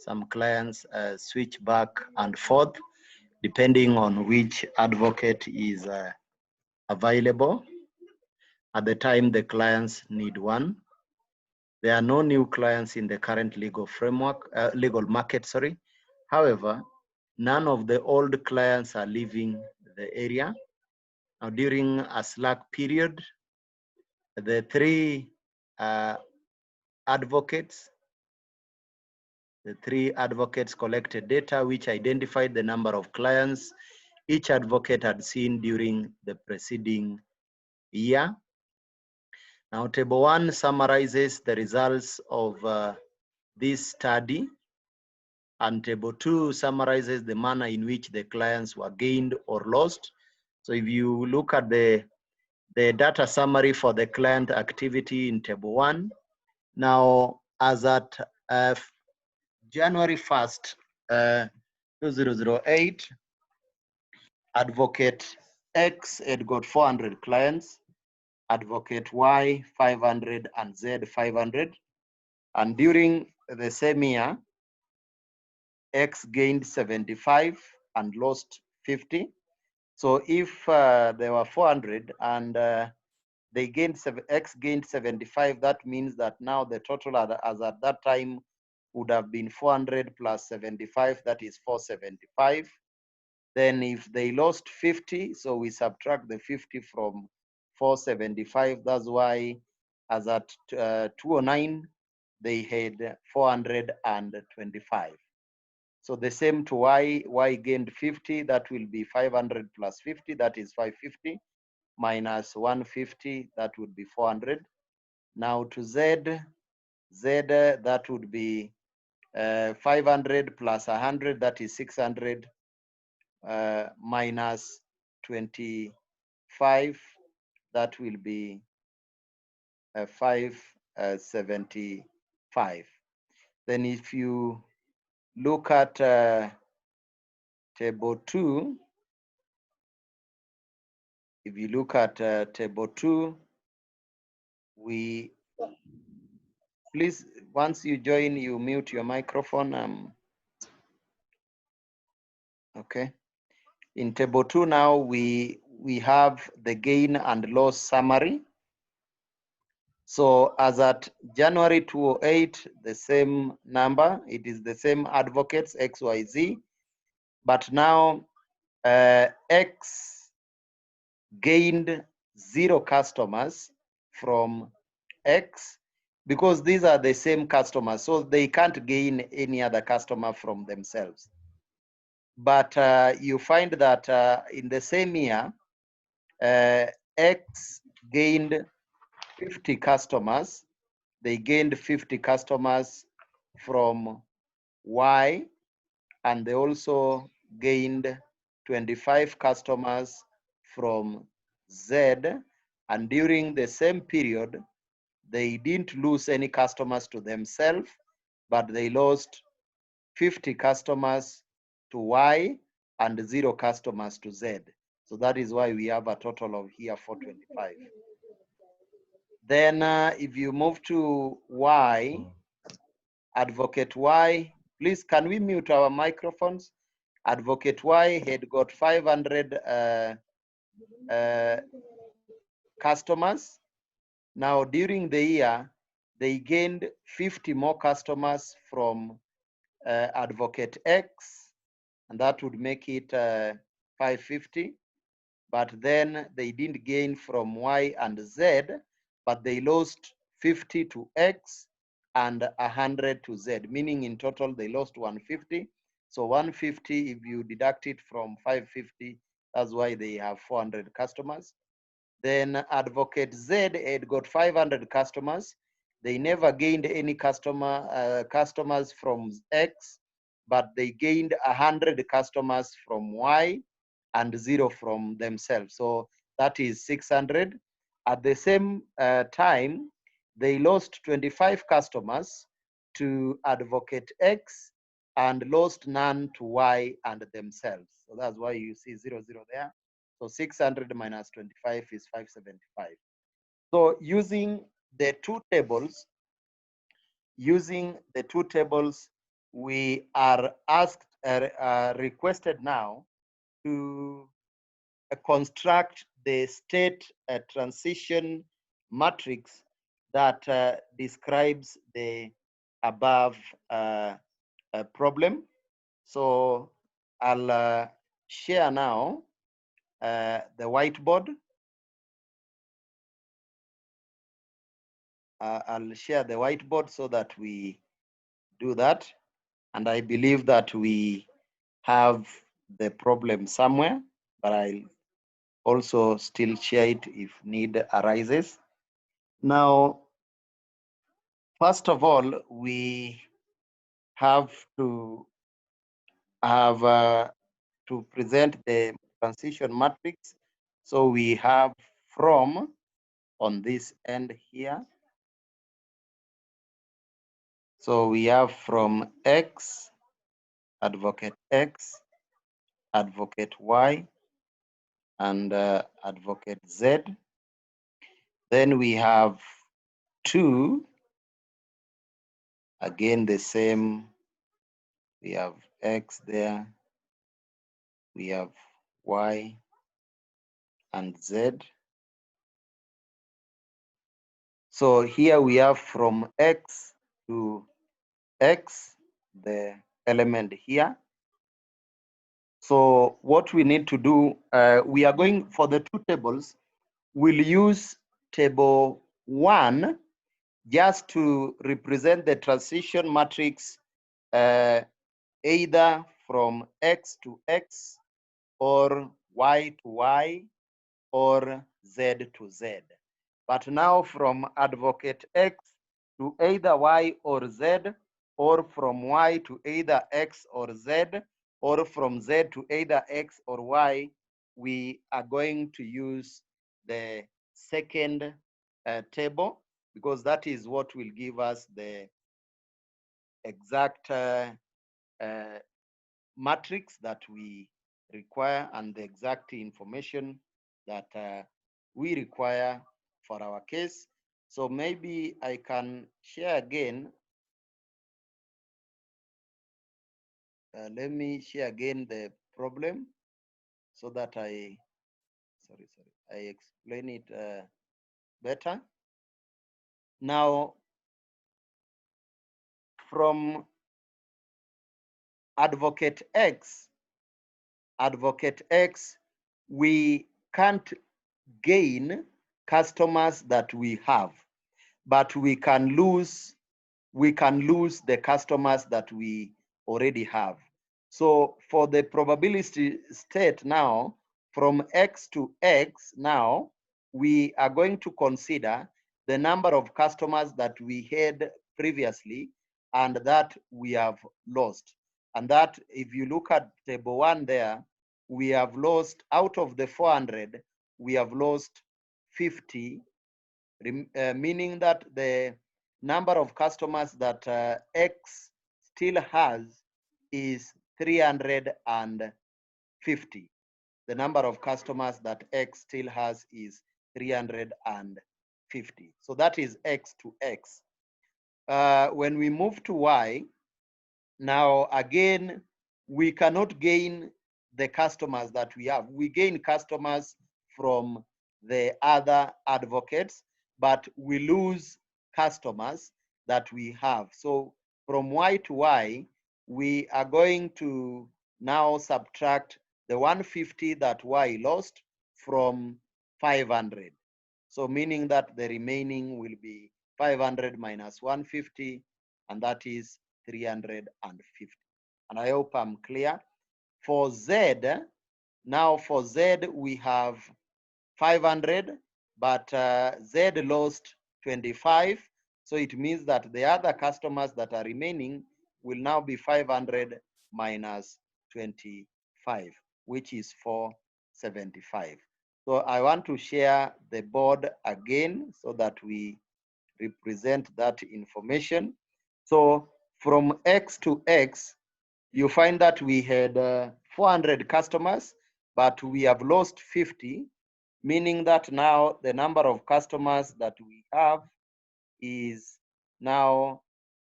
Some clients switch back and forth depending on which advocate is available at the time the clients need one. There are no new clients in the current legal framework, legal market, sorry. However, none of the old clients are leaving the area. Now, during a slack period, the three advocates collected data which identified the number of clients each advocate had seen during the preceding year. Now, Table 1 summarizes the results of this study, and Table 2 summarizes the manner in which the clients were gained or lost. So if you look at the data summary for the client activity in Table 1, now as at January 1st, 2008, Advocate X had got 400 clients, Advocate Y 500, and Z 500. And during the same year, X gained 75 and lost 50. So if there were 400 and they gained X gained 75, that means that now the total as at that time would have been 400 plus 75, that is 475. Then if they lost 50, so we subtract the 50 from 475. That's why as at 209, they had 425. So the same to Y gained 50, that will be 500 plus 50, that is 550, minus 150, that would be 400. Now to Z, that would be 500 plus 100, that is 600, minus 25, that will be 575. Then if you look at Table 2, if you look at Table 2, we, please, once you join, you mute your microphone. Okay. In Table 2 now, we have the gain and loss summary. So as at January 2008, the same number, it is the same advocates, XYZ, but now X gained 0 customers from X because these are the same customers, so they can't gain any other customer from themselves. But you find that in the same year, X gained 50 customers. They gained 50 customers from Y, and they also gained 25 customers from Z. And during the same period, they didn't lose any customers to themselves, but they lost 50 customers to Y and 0 customers to Z. So that is why we have a total of here 425. Then if you move to Y, Advocate Y, please, can we mute our microphones? Advocate Y had got 500 customers. Now, during the year, they gained 50 more customers from Advocate X, and that would make it 550. But then they didn't gain from Y and Z, but they lost 50 to X and 100 to Z, meaning in total they lost 150. So 150, if you deduct it from 550, that's why they have 400 customers. Then Advocate Z had got 500 customers. They never gained any customers from X, but they gained 100 customers from Y and 0 from themselves. So that is 600. At the same time, they lost 25 customers to Advocate X and lost none to Y and themselves. So that's why you see 0, 0 there. So 600 minus 25 is 575. So using the two tables, we are asked, requested now to construct the state transition matrix that describes the above problem. So I'll share now the whiteboard. I'll share the whiteboard so that we do that. And I believe that we have the problem somewhere, but I'll also still share it if need arises. Now, first of all, we have to to present the transition matrix. So we have from on this end here. So we have from X, advocate X, advocate Y, and advocate Z. Then we have 2, again the same, we have X there, we have Y and Z. So here we have from X to X, the element here. So what we need to do, we are going for the two tables, we'll use table 1 just to represent the transition matrix either from X to X or Y to Y or Z to Z. But now from advocate X to either Y or Z, or from Y to either X or Z, or from Z to either X or Y, we are going to use the second table, because that is what will give us the exact matrix that we require and the exact information that we require for our case. So maybe I can share again. Let me share again the problem so that I explain it better. Now, from advocate X, we can't gain customers that we have, but we can lose the customers that we already have. So for the probability state now, from X to X now, we are going to consider the number of customers that we had previously and that we have lost. And that, if you look at table 1 there, we have lost, out of the 400, we have lost 50, meaning that the number of customers that X still has is 350. The number of customers that X still has is 350. So that is X to X. When we move to Y, now again, we cannot gain the customers that we have. We gain customers from the other advocates, but we lose customers that we have. So from Y to Y, we are going to now subtract the 150 that Y lost from 500. So meaning that the remaining will be 500 minus 150, and that is 350. And I hope I'm clear. For Z, now for Z, we have 500, but Z lost 25. So it means that the other customers that are remaining will now be 500 minus 25, which is 475. So I want to share the board again so that we represent that information. So from X to X, you find that we had 400 customers, but we have lost 50, meaning that now the number of customers that we have is now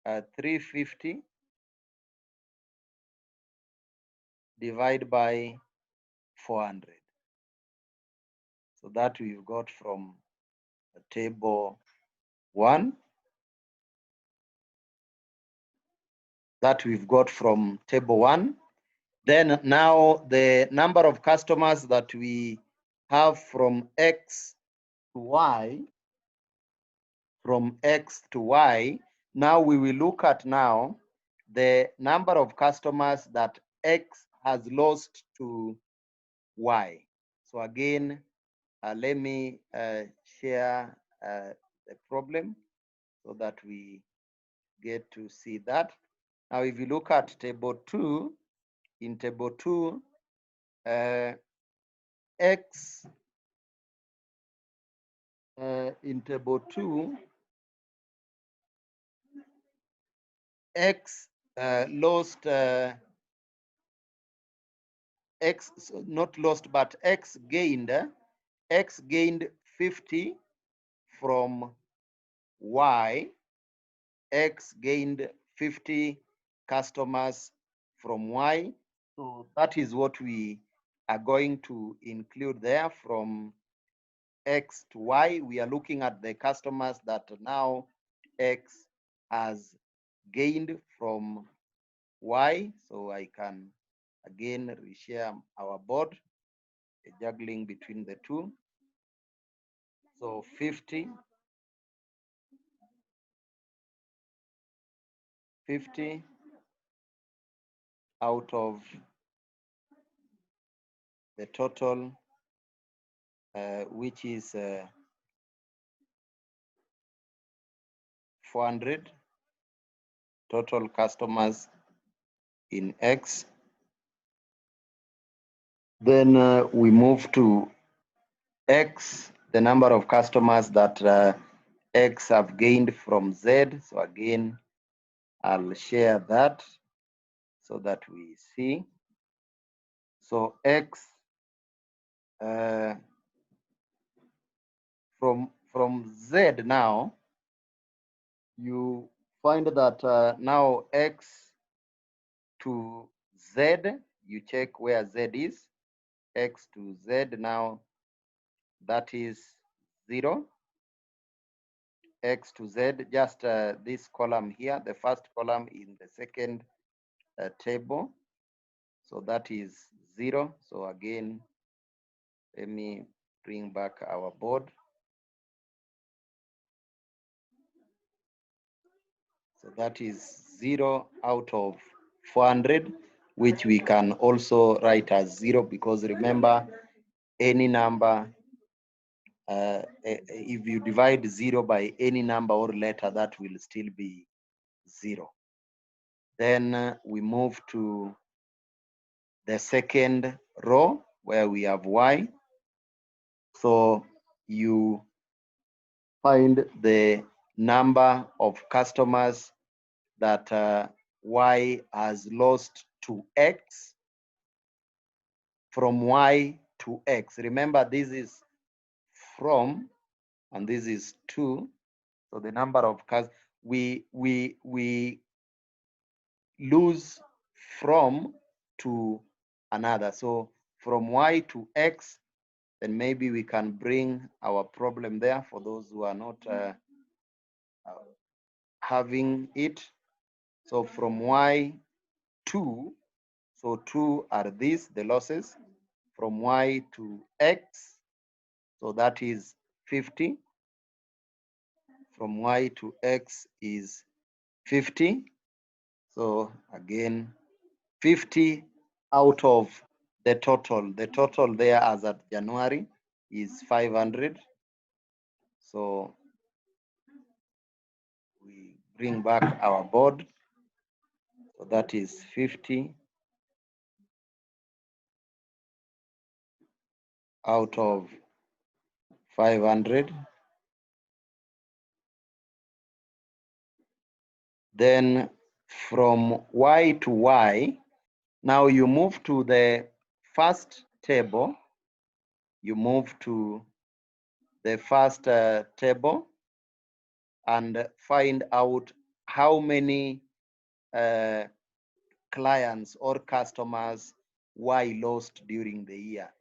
350. divide by 400. So that we've got from table 1. That we've got from table 1. Then now the number of customers that we have from X to Y, from X to Y, now we will look at now the number of customers that X has lost to Y. So again, let me share the problem so that we get to see that. Now, if you look at table 2, in table 2, X, in table 2, X lost, X, not lost, but X gained 50 from Y. X gained 50 customers from Y. So that is what we are going to include there from X to Y. We are looking at the customers that now X has gained from Y. So I can again reshare our board, juggling between the two. So 50 out of the total, which is 400 total customers in X. Then we move to X, the number of customers that X have gained from Z. So again, I'll share that so that we see. So X from Z now, you find that now X to Z, you check where Z is. X to Z now, that is 0. X to Z, just this column here, the first column in the second table. So that is 0. So again, let me bring back our board. So that is 0 out of 400, which we can also write as 0, because remember, any number, if you divide 0 by any number or letter, that will still be 0. Then we move to the second row where we have Y. So you find the number of customers that Y has lost to X, from Y to X. Remember, this is from, and this is to. So the number of customers, we lose from to another. So from Y to X, then maybe we can bring our problem there for those who are not having it. So from Y to, so 2 are these, the losses. From Y to X, so that is 50. From Y to X is 50. So again, 50 out of the total. The total there as at January is 500. So we bring back our board. So that is 50 out of 500. Then from Y to Y, now you move to the first table. You move to the first table and find out how many clients or customers Y lost during the year.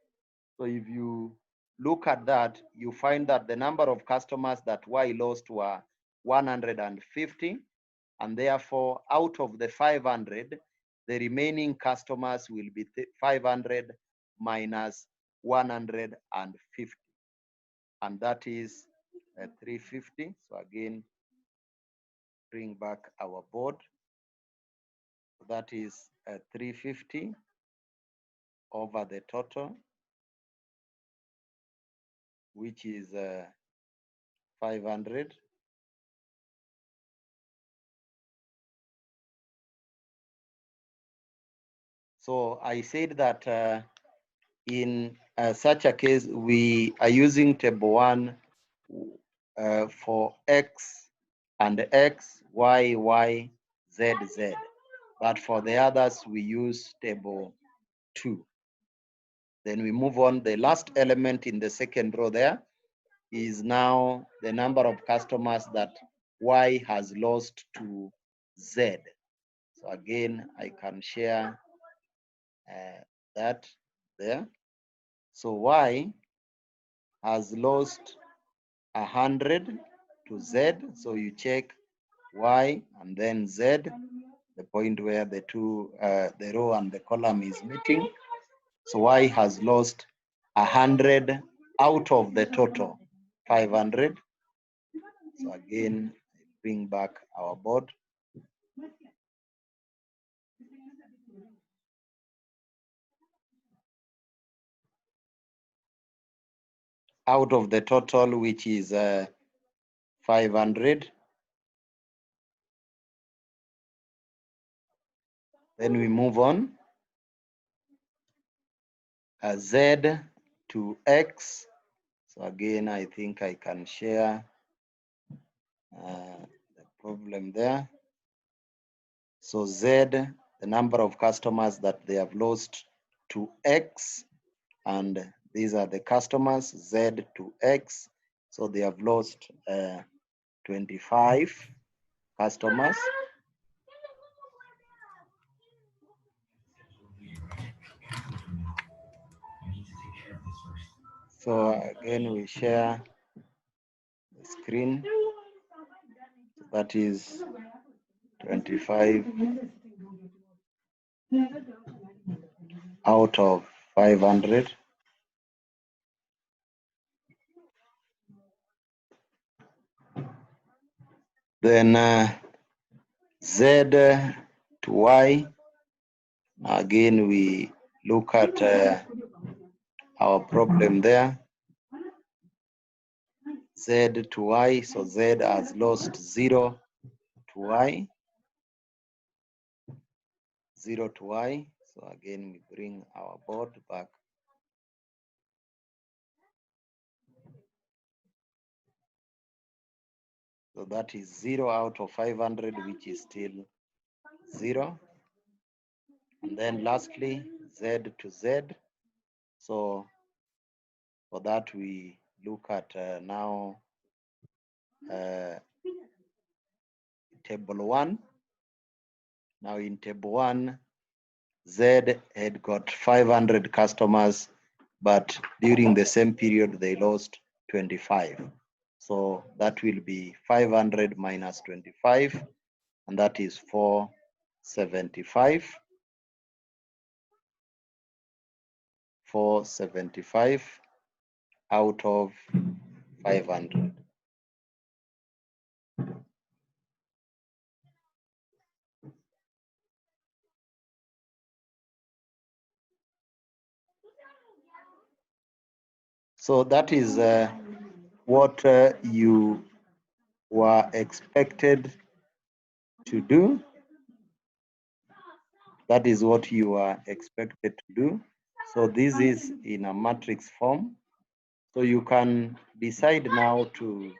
So if you look at that, you find that the number of customers that Y lost were 150, and therefore out of the 500, the remaining customers will be 500 minus 150, and that is 350. So again, bring back our board. That is 350 over the total, which is 500. So I said that in such a case, we are using table 1 for X and X, Y, Y, Z, Z. But for the others, we use table 2. Then we move on. The last element in the second row there is now the number of customers that Y has lost to Z. So again, I can share that there. So Y has lost 100 to Z. So you check Y and then Z, the point where the two, the row and the column is meeting. So Y has lost 100 out of the total 500. So again, bring back our board. Out of the total, which is 500. Then we move on. Z to X. So again, I think I can share the problem there. So Z, the number of customers that they have lost to X, and these are the customers, Z to X. So they have lost 25 customers. So again, we share the screen. That is 25 out of 500. Then Z to Y. Again, we look at our problem there. Z to Y, so Z has lost 0 to Y. 0 to Y. So again, we bring our board back. So that is 0 out of 500, which is still 0. And then lastly, Z to Z. So for that, we look at now table 1. Now in table 1, Z had got 500 customers, but during the same period, they lost 25. So that will be 500 minus 25, and that is 475. 475 out of 500. So that is what you were expected to do. That is what you are expected to do. So this is in a matrix form. So you can decide now to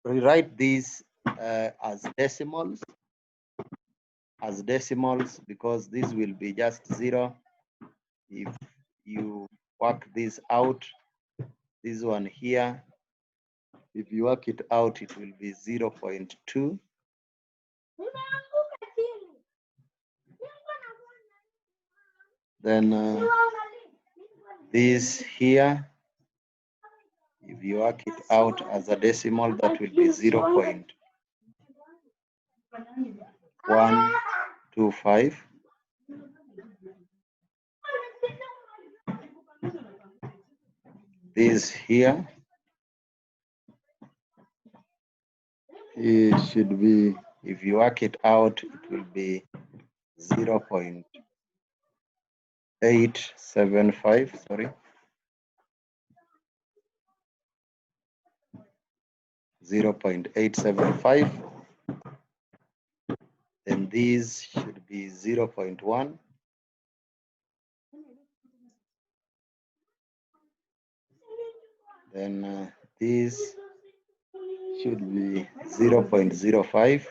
rewrite these as decimals, because this will be just 0. If you work this out, this one here, if you work it out, it will be 0.2. Then this here, if you work it out as a decimal, that will be 0.125. This here, it should be, if you work it out, it will be 0.875, sorry. 0.875. Then these should be 0.1. Then this should be 0.05.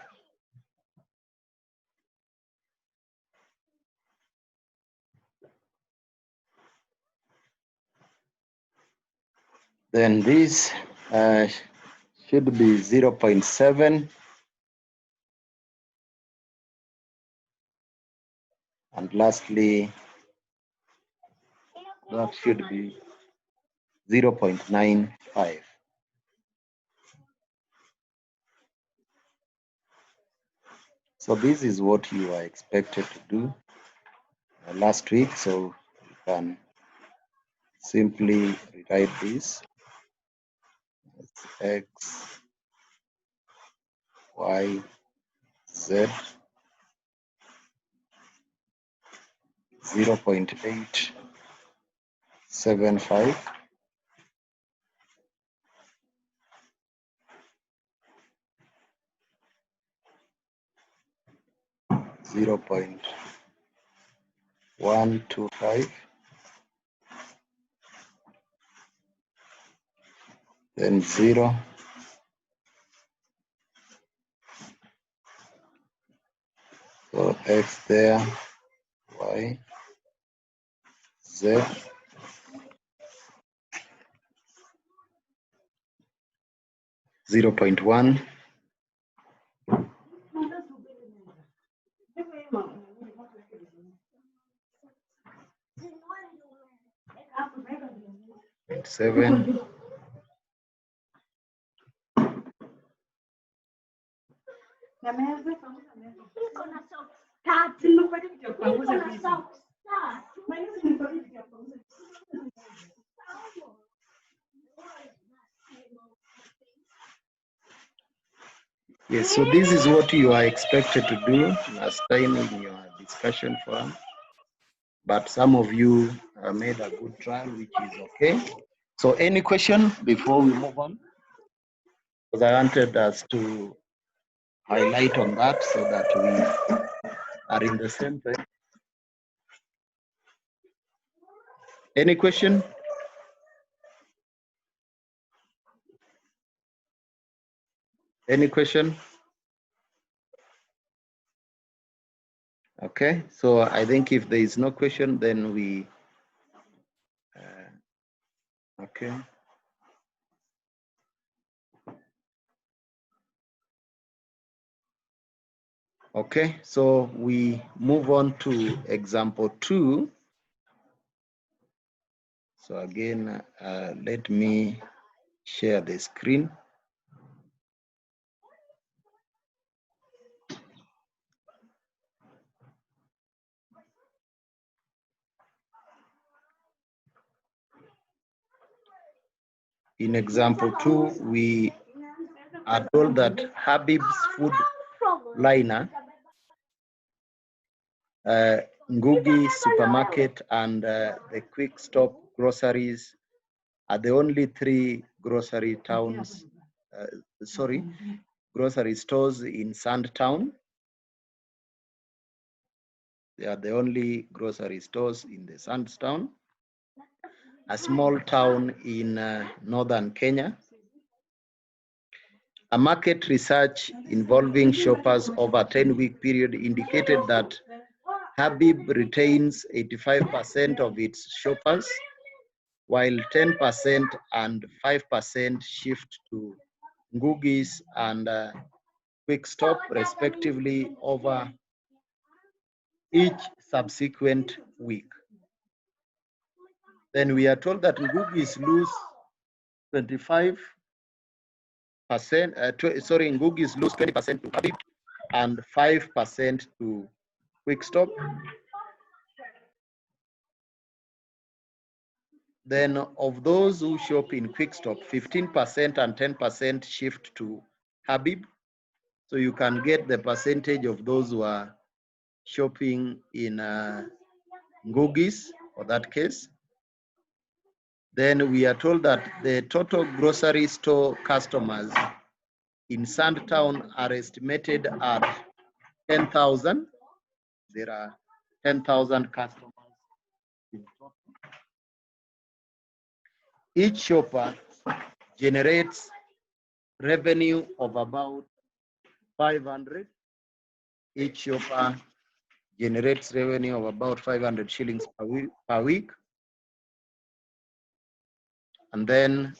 Then this should be 0.7. And lastly, that should be 0.95. So this is what you are expected to do last week. So you can simply rewrite this as X, Y, Z, 0.875. Zero 0.125, then 0, so X there, Y, Z, 0.1, .7, yes, so this is what you are expected to do last time in your discussion forum. But some of you made a good trial, which is okay. So any question before we move on? Because I wanted us to highlight on that so that we are in the same page. Any question? Any question? Okay, so I think if there is no question, then we, okay. Okay, so we move on to example 2. So again, let me share the screen. In example 2, we are told that Habib's food liner, Ngugi supermarket, and the quick stop groceries are the only 3 grocery towns, grocery stores in Sandtown. They are the only grocery stores in the Sandtown, a small town in northern Kenya. A market research involving shoppers over a 10-week period indicated that Habib retains 85% of its shoppers, while 10% and 5% shift to Ngugi's and Quick Stop, respectively, over each subsequent week. Then we are told that Ngugis lose 25%, Ngugis lose 20% to Habib and 5% to Quickstop. Then of those who shop in Quickstop, 15% and 10% shift to Habib. So you can get the percentage of those who are shopping in Ngugis for that case. Then we are told that the total grocery store customers in Sandtown are estimated at 10,000. There are 10,000 customers in total. Each shopper generates revenue of about 500. Each shopper generates revenue of about 500 shillings per week. And then